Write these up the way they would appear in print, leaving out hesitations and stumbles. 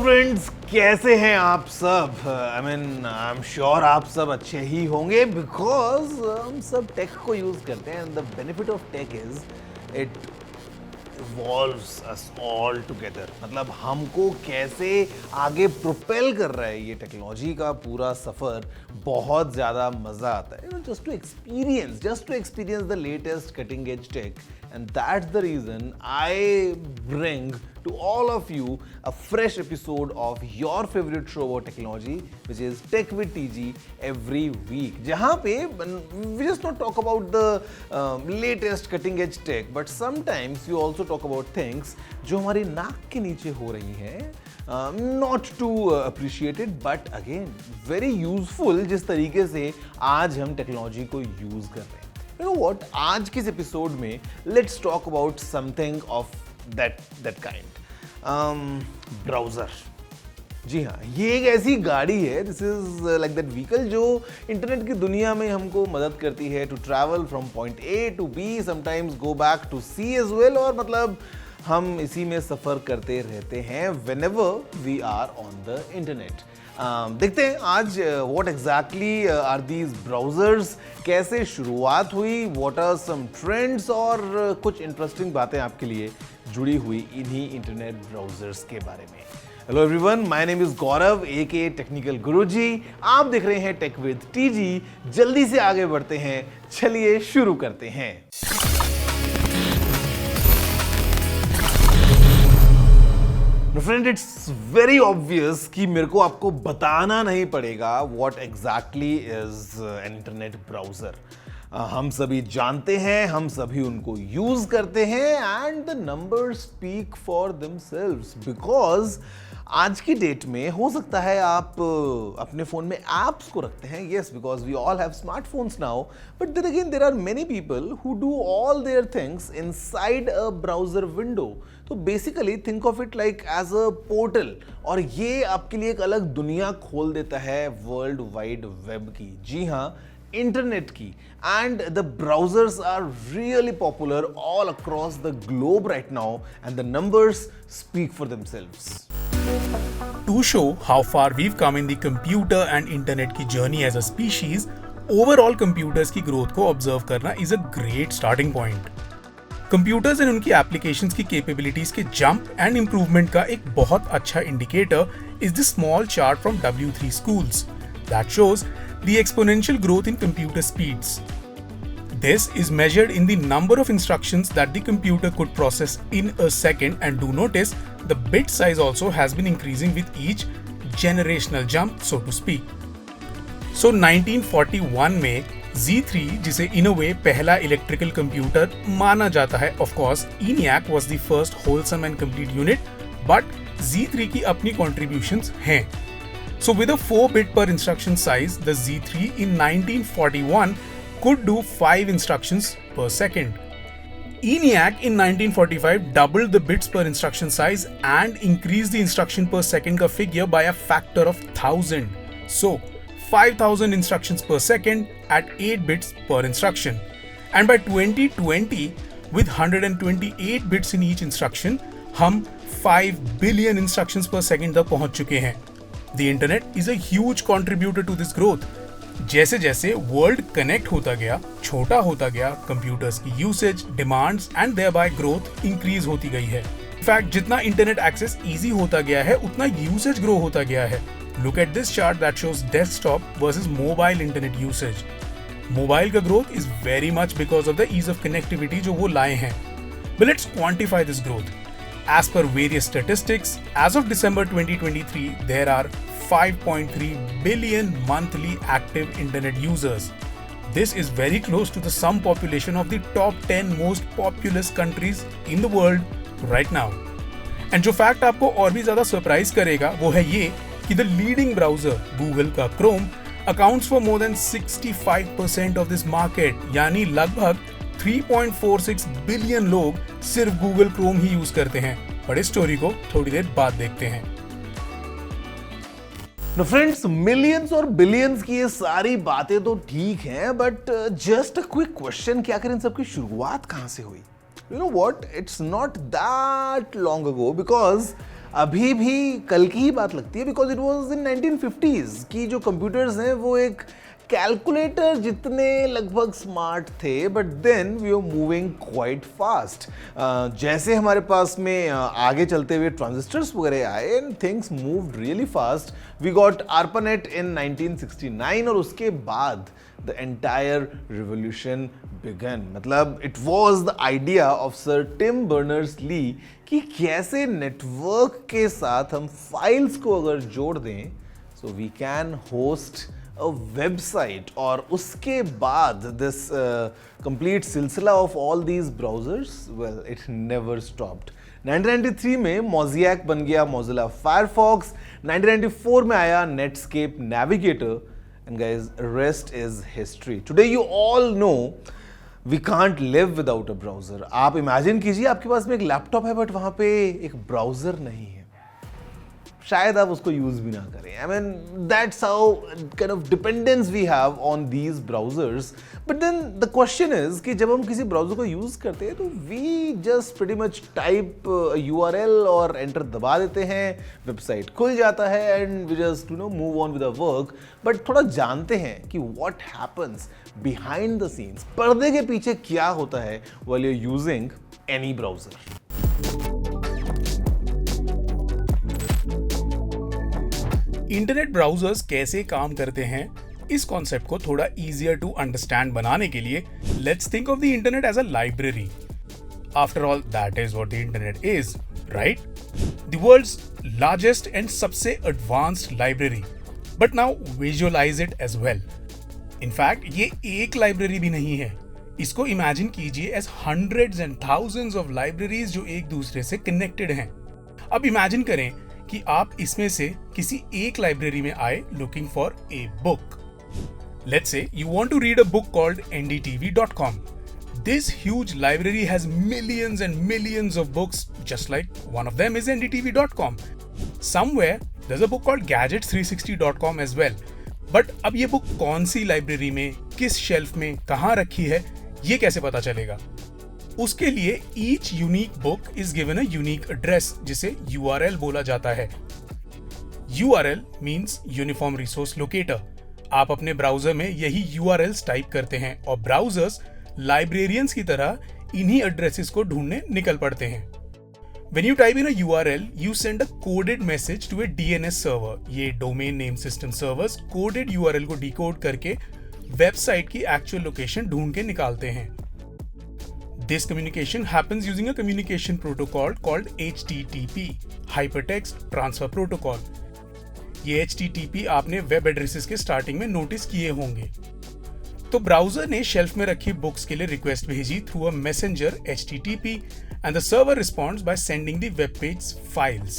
Friends, कैसे हैं आप सब? आई एम श्योर आप सब अच्छे ही होंगे बिकॉज हम सब टेक को यूज करते हैं and the benefit of tech is it involves us all together. मतलब हमको कैसे आगे प्रोपेल कर रहा है ये टेक्नोलॉजी का पूरा सफर, बहुत ज़्यादा मज़ा आता है just to experience the latest cutting edge tech, and that's the reason I bring to all of you a fresh episode of your favorite show about technology, which is Tech with TG every week. जहाँ पे we just not talk about the latest cutting edge tech, but sometimes we also talk about things जो हमारी नाक के नीचे हो रही हैं, not too appreciated, but again very useful जिस तरीके से आज हम टेक्नोलॉजी को यूज कर रहे हैं। You know what? आज के इस एपिसोड में let's talk about something of that kind. Browser. जी हाँ, ये एक ऐसी गाड़ी है, this is like that vehicle जो इंटरनेट की दुनिया में हमको मदद करती है to travel from point A to B, sometimes go back to C as well, और मतलब हम इसी में सफ़र करते रहते हैं whenever we are on the internet. देखते हैं आज what exactly are these browsers, कैसे शुरुआत हुई, व्हाट आर सम ट्रेंड्स और कुछ इंटरेस्टिंग बातें आपके लिए जुड़ी हुई इन्हीं इंटरनेट ब्राउजर्स के बारे में। Hello everyone, my name is Gaurav aka Technical Guruji. आप देख रहे हैं टेक विद टीजी। जल्दी से आगे बढ़ते हैं, चलिए शुरू करते हैं। फ्रेंड, इट्स वेरी ऑब्वियस कि मेरे को आपको बताना नहीं पड़ेगा what exactly is an internet browser. हम सभी जानते हैं, हम सभी उनको यूज करते हैं and the numbers speak for themselves, because आज की डेट में हो सकता है आप अपने फोन में एप्स को रखते हैं, yes, because we all have smartphones now, but then again there are many people who do all their things inside a browser window. तो basically think of it like as a portal, और ये आपके लिए एक अलग दुनिया खोल देता है वर्ल्ड वाइड वेब की, जी हाँ, इंटरनेट की। And the browsers are really popular all across the globe right now and the numbers speak for themselves. To show how far we've come in the computer and internet की journey as a species, overall computers की growth को observe करना is a great starting point. Computers and उनकी applications की capabilities के jump and improvement का एक बहुत अच्छा indicator is the small chart from W3 Schools that shows the exponential growth in computer speeds. This is measured in the number of instructions that the computer could process in a second, and do notice the bit size also has been increasing with each generational jump, so to speak. So 1941 में Z3, जिसे इन अ वे पहला electrical computer माना जाता है, of course ENIAC was the first wholesome and complete unit, but Z3 की अपनी contributions हैं. So with a 4-bit per instruction size, the Z3 in 1941 could do 5 instructions per second. ENIAC in 1945 doubled the bits per instruction size and increased the instruction per second का figure by a factor of 1000. So 5000 instructions per second at 8 bits per instruction. And by 2020, with 128 bits in each instruction, हम 5 billion instructions per second तक पहुंच चुके हैं. The internet is a huge contributor to this growth. जैसे जैसे world connect होता गया, छोटा होता गया, कंप्यूटर्स की usage, demands and thereby growth increase होती गई है। इनफैक्ट जितना इंटरनेट एक्सेस इजी होता गया है, उतना यूसेज ग्रो होता गया है। Look at this chart that shows desktop versus mobile internet usage. Mobile का growth is very much because of the ease of connectivity जो वो लाए हैं. But let's quantify this growth. As per various statistics, as of December 2023, there are 5.3 billion monthly active internet users. This is very close to the sum population of the top 10 most populous countries in the world right now. And जो fact आपको और भी ज़्यादा surprise करेगा वो है ये कि the leading browser, Google का Chrome, accounts for more than 65% of this market, यानी लगभग 3.46 बिलियन लोग सिर्फ Google Chrome ही यूज करते हैं। पर इस स्टोरी को थोड़ी देर बाद देखते हैं। No friends, मिलियंस और बिलियंस की ये सारी बातें तो ठीक हैं, but just a quick question, क्या करें इन सबकी शुरुआत कहां से हुई? You know what? It's not that long ago because अभी भी कल की ही बात लगती है, because it was in 1950s कि जो कंप्यूटर्स हैं वो एक कैलकुलेटर जितने लगभग स्मार्ट थे, but then we are moving quite fast. जैसे हमारे पास में आगे चलते हुए ट्रांजिस्टर्स वगैरह आए and things moved really fast. We got ARPANET in 1969 और उसके बाद द एंटायर रिवोल्यूशन बिगन। मतलब it was the idea of sir Tim Berners Lee कि कैसे नेटवर्क के साथ हम फाइल्स को अगर जोड़ दें so we can host a website, और उसके बाद this complete सिलसिला of all these browsers, well, it never stopped. 1993 में Mosaic बन गया Mozilla Firefox, 1994 में आया Netscape Navigator, and guys, rest is history. Today you all know we can't live without a browser. आप imagine कीजिए आपके पास में एक लैपटॉप है बट वहाँ पे एक ब्राउज़र नहीं है, शायद आप उसको यूज भी ना करें। I mean that's how kind of dependence we have on these browsers. But then the question is कि जब हम किसी ब्राउजर को यूज करते हैं तो we just pretty much type URL और एंटर दबा देते हैं, वेबसाइट खुल जाता है and we just move on with our work. But थोड़ा जानते हैं कि what happens behind the scenes, पर्दे के पीछे क्या होता है while you are using any browser. Internet browsers कैसे काम करते हैं, इस कॉन्सेप्ट को थोड़ा इजियर टू अंडरस्टैंड बनाने के लिए let's think of the internet as a library. After all that is what the internet is, right? The world's largest and सबसे advanced library, but now visualise it as well. In fact ये एक library भी नहीं है, इसको imagine कीजिए as hundreds and thousands of libraries जो एक दूसरे से कनेक्टेड हैं। अब इमेजिन करें कि आप इसमें से किसी एक लाइब्रेरी में आए looking for a book. Let's say you want to read a book called ndtv.com. This huge library has millions and millions of books, just like one of them is ndtv.com. Somewhere there's a book called gadgets360.com as well. But अब ये book कौन सी library में, किस shelf में, कहाँ रखी है, ये कैसे पता चलेगा? उसके लिए each unique book is given a unique address, जिसे URL बोला जाता है। URL means Uniform Resource Locator. आप अपने ब्राउजर में यही URLs टाइप करते हैं और ब्राउजर्स लाइब्रेरियंस की तरह इन्हीं एड्रेसेस को ढूंढने निकल पड़ते हैं। When you type in a URL, you send a coded message to a DNS server. ये domain name system servers coded URL को डिकोड करके वेबसाइट की एक्चुअल लोकेशन ढूंढ के निकालते हैं। This communication happens using a communication protocol called HTTP, Hypertext Transfer Protocol. ये HTTP आपने वेब एड्रेसेस के स्टार्टिंग में नोटिस किए होंगे। तो ब्राउजर ने शेल्फ में रखी बुक्स के लिए रिक्वेस्ट भेजी through a messenger HTTP and the server responds by sending the web page files.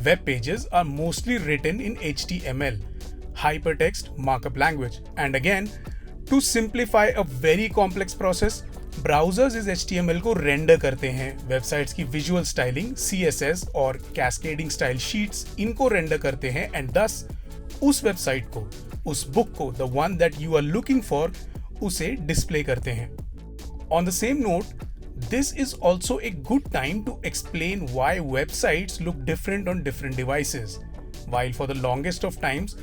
Web pages are mostly written in HTML, Hypertext Markup Language. And again, to simplify a very complex process, browsers इस HTML को render करते हैं, websites की visual styling CSS और cascading style sheets इनको render करते हैं and दस उस वेबसाइट को, उस बुक को, the one that you are looking for, उसे डिस्प्ले करते हैं। On the same note, this is also a good time to explain why websites look different on different devices. While for the longest of times,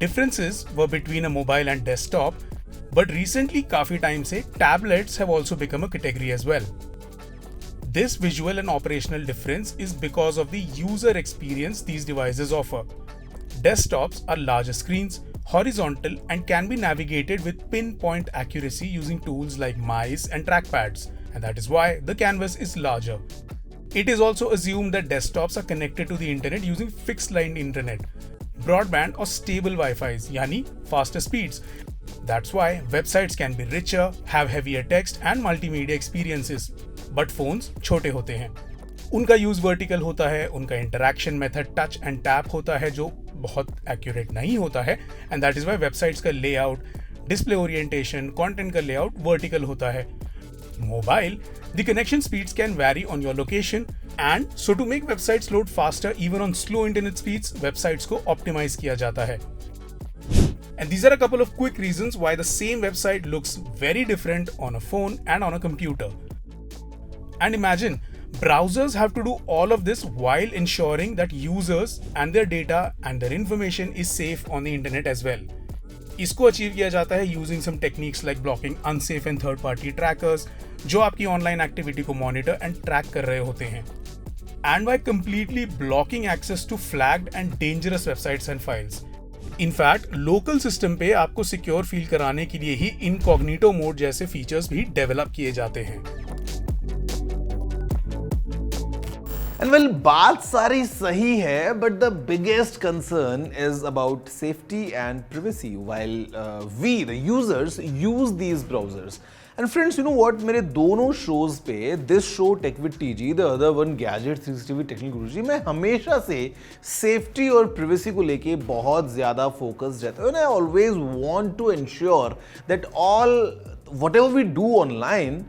differences were between a mobile and desktop, but recently काफी time से tablets have also become a category as well. This visual and operational difference is because of the user experience these devices offer. Desktops are larger screens, horizontal, and can be navigated with pinpoint accuracy using tools like mice and trackpads, and that is why the canvas is larger. It is also assumed that desktops are connected to the internet using fixed-line internet, broadband or stable Wi-Fi's, यानी faster speeds. That's why websites can be richer, have heavier text and multimedia experiences. But phones छोटे होते हैं, उनका use vertical होता है, उनका interaction method touch and tap होता है जो बहुत एक्यूरेट नहीं होता है, and that is why websites का लेआउट, डिस्प्ले ओरिएंटेशन, कंटेंट का लेआउट वर्टिकल होता है। Mobile, the connection speeds can vary on your location, and so to make websites load faster even on slow internet speeds, websites को optimize किया जाता है। And these are a couple of quick reasons why the same website looks very different on a phone and on a computer. And imagine, Browsers have to do all of this while ensuring that users and their data and their information is safe on the internet as well. इसको achieve किया जाता है using some techniques like blocking unsafe and third party trackers जो आपकी online activity को monitor and track कर रहे होते हैं, and by completely blocking access to flagged and dangerous websites and files. In fact local system पे आपको सिक्योर फील कराने के लिए ही इनकॉग्निटो मोड जैसे फीचर्स भी डेवलप किए जाते हैं. And well, बात सारी सही है, but the biggest concern is about safety and privacy while we, the users, use these browsers. And friends, you know what? मेरे दोनों shows पे, this show Tech with TG, the other one Gadget 360 with Technical Guruji, मैं हमेशा से safety और privacy को लेके बहुत ज़्यादा focused रहता हूँ. And I always want to ensure that whatever we do online,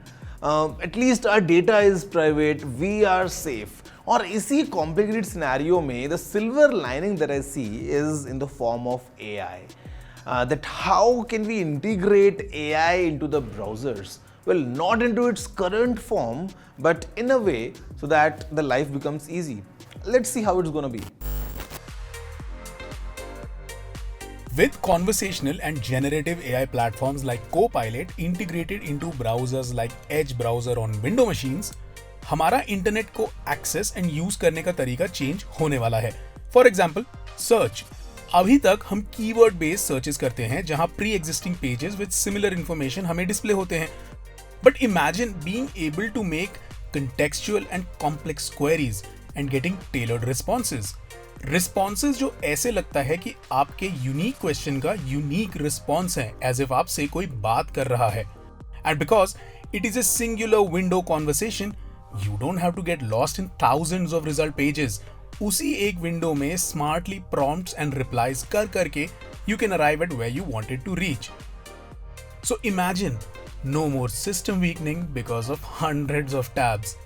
at least our data is private, we are safe. और इसी कॉम्प्लिकेटेड सिनेरियो में the silver lining that I see is in the form of AI. That how can we integrate AI into the browsers? Well, not into its current form, but in a way so that the life becomes easy. Let's see how it's going to be. With conversational and generative AI platforms like Copilot integrated into browsers like Edge browser on Windows machines, हमारा internet को access and use करने का तरीका change होने वाला है. For example, search. अभी तक हम कीवर्ड बेस्ड सर्चेस करते हैं जहां pre existing pages with similar information हमें डिस्प्ले होते हैं. But imagine being able to make contextual and complex queries and getting tailored responses जो ऐसे लगता है कि आपके यूनिक क्वेश्चन का यूनिक रिस्पॉन्स है, एज इफ आपसे कोई बात कर रहा है. And because it is a singular window conversation, You don't have to get lost in thousands of result pages. उसी एक विंडो में smartly prompts and replies कर करके you can arrive at where you wanted to reach. So imagine no more system weakening because of hundreds of tabs.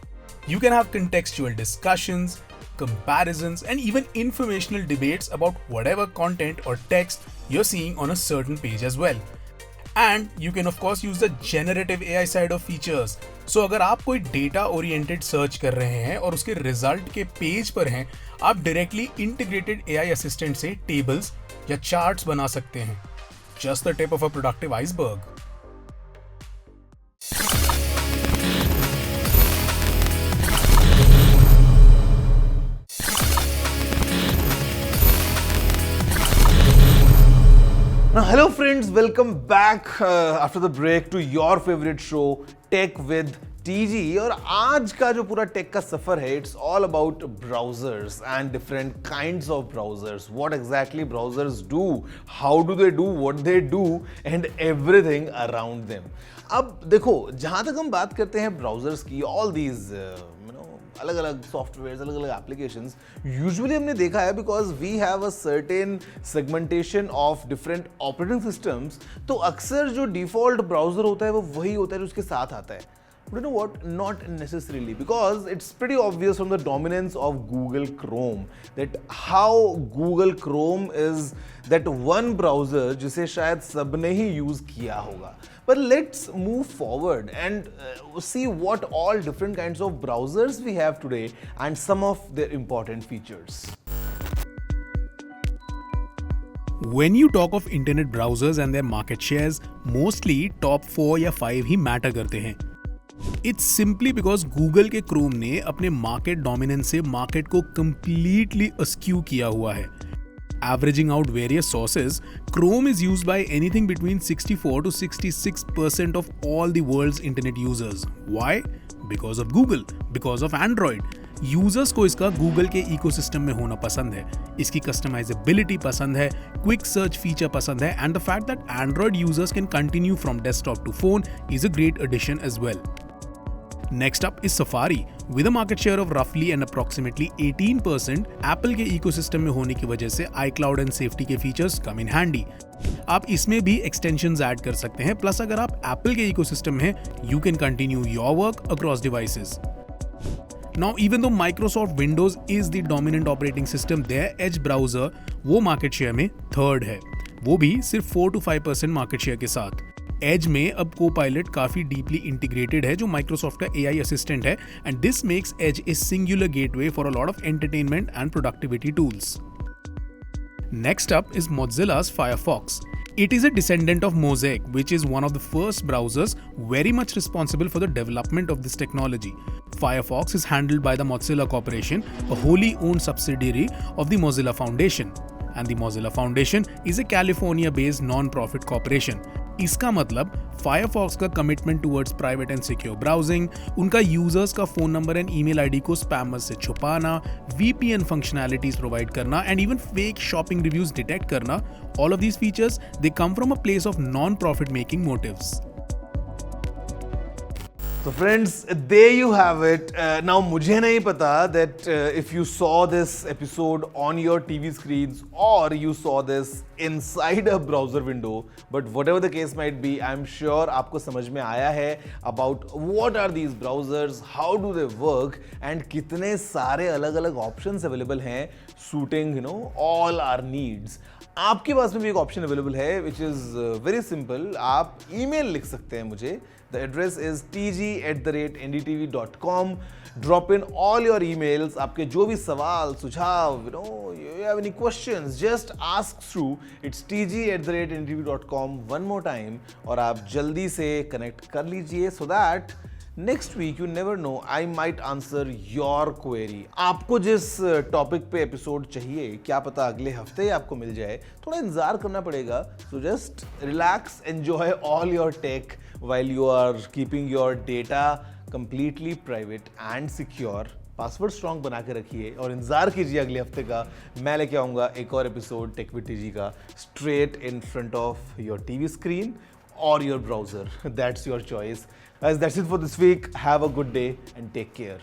You can have contextual discussions, comparisons, and even informational debates about whatever content or text you're seeing on a certain page as well. And you can of course use the generative AI side of features. So अगर आप कोई data oriented search कर रहे हैं और उसके result के page पर हैं, आप डायरेक्टली इंटीग्रेटेड AI असिस्टेंट से टेबल्स या चार्ट्स बना सकते हैं. Just the tip of a productive iceberg. Now, hello friends, welcome back after the break to your favorite show Tech with TG. और आज का जो पूरा टेक का सफर है, it's all about browsers and different kinds of browsers. What exactly browsers do, how do they do what they do, and everything around them. अब देखो, जहाँ तक हम बात करते हैं browsers की, all these अलग अलग सॉफ्टवेयर, अलग अलग एप्लीकेशंस यूजुअली हमने देखा है because we have a certain segmentation of different operating systems. तो अक्सर जो डिफॉल्ट ब्राउजर होता है वो वही होता है जो उसके साथ आता है. But you know what? Not necessarily, because it's pretty obvious from the dominance of Google Chrome that how Google Chrome is that one browser जिसे शायद सबने ही यूज किया होगा. But let's move forward and see what all different kinds of browsers we have today and some of their important features. When you talk of internet browsers and their market shares, mostly top 4 या 5 ही matter करते हैं. It's simply because Google के Chrome ने अपने market dominance से market को completely askew किया हुआ है. Averaging out various sources, Chrome is used by anything between 64 to 66% of all the world's internet users. Why? Because of Google, because of Android. Users को इसका Google के ecosystem में होना पसंद है, इसकी customizability पसंद है, quick search feature पसंद है, and the fact that Android users can continue from desktop to phone is a great addition as well. Next up is Safari. With a market share of roughly and approximately 18%, Apple के ecosystem में होने की वजह से iCloud and safety के features come in handy. आप इसमें भी extensions add कर सकते हैं. Plus अगर आप Apple के ecosystem में, you can continue your work across devices. Now, even though Microsoft Windows is the dominant operating system, their Edge browser वो market share में third है. वो भी सिर्फ 4 to 5% market share के साथ. एज में अब कोपायलट काफी डीपली इंटीग्रेटेड है जो माइक्रोसॉफ्ट का एआई असिस्टेंट है and this makes as a singular gateway for a lot of entertainment and productivity tools. Next up is Mozilla's Firefox. It is a descendant of Mosaic, which is one of the first browsers very much responsible for the development of this technology. Firefox is handled by the Mozilla Corporation, a wholly owned subsidiary of the Mozilla Foundation. And the Mozilla Foundation is a California-based non-profit corporation. इसका मतलब Firefox का commitment towards private and secure browsing, उनका users का phone number and email ID को spammers से छुपाना, VPN functionalities provide करना and even fake shopping reviews detect करना, all of these features they come from a place of non-profit making motives. So friends, there you have it. Now मुझे नहीं पता that if you saw this episode on your TV screens or you saw this inside a browser window, but whatever the case might be, I'm sure आपको समझ में आया है about what are these browsers, how do they work and कितने सारे अलग-अलग options available हैं suiting all our needs. आपके पास में भी एक ऑप्शन अवेलेबल है विच इज़ वेरी सिंपल. आप ईमेल लिख सकते हैं मुझे. The address is tg@ndtv.com. Drop in all your emails. आपके जो भी सवाल सुझाव you have any questions, just ask through. It's tg@ndtv.com. One more time और आप जल्दी से कनेक्ट कर लीजिए so that next week you never know I might answer your query. आपको जिस टॉपिक पे एपिसोड चाहिए क्या पता अगले हफ्ते ही आपको मिल जाए. थोड़ा इंतजार करना पड़ेगा. So just relax, enjoy all your tech while you are keeping your data completely private and secure. Password strong बना के रखिए और इंतजार कीजिए अगले हफ्ते का. मैं लेके आऊँगा एक और एपिसोड टेक विद टीजी का straight in front of your TV screen or your browser. That's your choice. Guys, that's it for this week. Have a good day and take care.